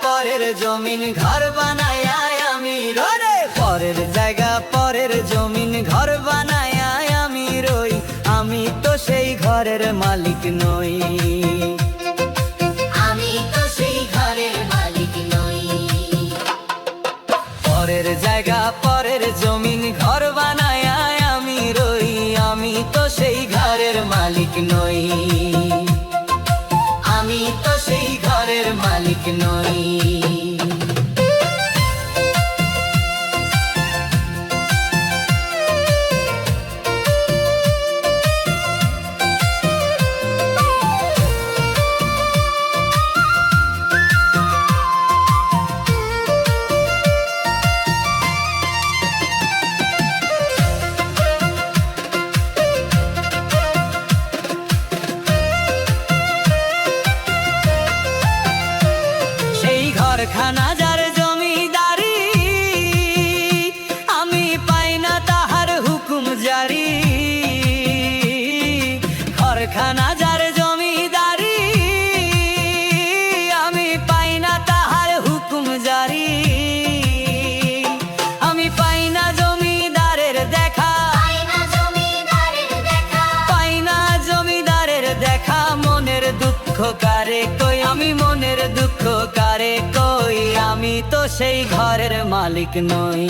পরের জমিন ঘর বানায় আমি রই। পরের জায়গা পরের জমিন ঘর বানায় আমি রই। আমি তো সেই ঘরের মালিক নই। আমি তো সেই ঘরের মালিক নই। পরের জায়গা পরের জমিন ঘর বানায় আমি রই। আমি তো সেই ঘরের মালিক নই। আমি তো সেই ঘরের মালিক নই। ঘরখানা যার জমিদারি, আমি পাই না তাহার হুকুম জারি। ঘরখানা যার জমিদারি, আমি পাই না তাহার হুকুম জারি। আমি পাই না জমিদারের দেখা, পাই না জমিদারের দেখা, পাই না জমিদারের দেখা। মনের দুঃখ কারে কই, আমি মনের দুঃখ কারে কই। আমি তো সেই ঘরের মালিক নই।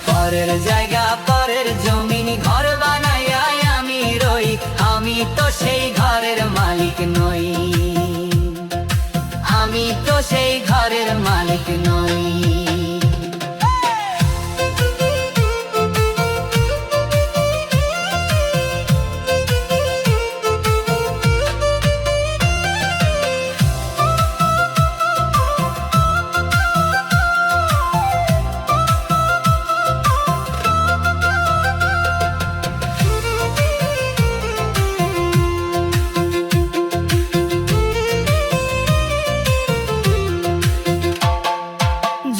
পরের জায়গা পরের জমিন ঘর বানায় আমি রই। আমি তো সেই ঘরের মালিক নই। আমি তো সেই ঘরের মালিক নই।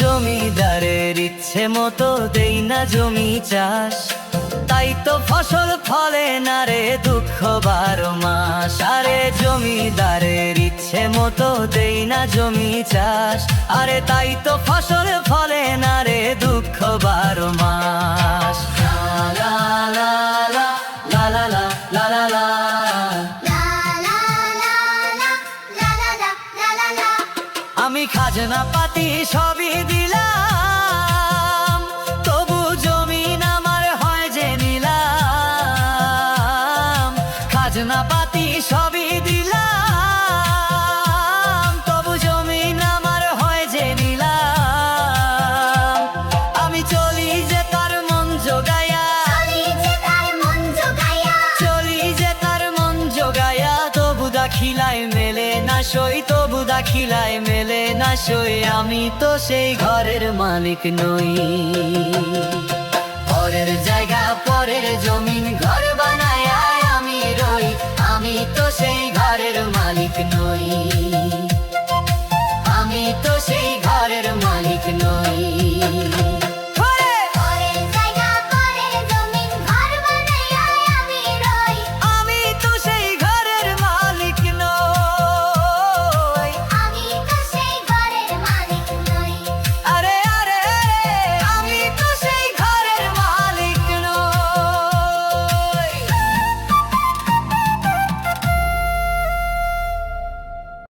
জমিদারের ইচ্ছে মতো দেই না জমি চাষ, তাই তো ফসল ফলে না রে দুঃখ 12 মাস। আরে জমিদারের ইচ্ছে মতো দেই না জমি চাষ, আরে তাই তো ফসল ফলে না রে দুঃখ 12 মাস। লা লা লা লা লা লা লা লা লা। লা লা লা লা লা লা লা লা লা লা। আমি খাজনা পাতি সবই দিলাম, তবু জমিন আমার হয় যে নিলাম। খাজনা পাতি সবই দিলাম, তবু জমিন আমার হয় যে নিলাম। আমি চলি যে তার মন জোগায়া, চলি যে তার মন জোগায়া, চলি যে তার মন জোগায়া। তবু দাখিলায় মেলে না সই, তবু দাখিলায় মেলে না সই। আমি তো সেই ঘরের মালিক নই। পরের জায়গা পরের জমিন ঘর বানায় আমি রই। আমি তো সেই ঘরের মালিক নই।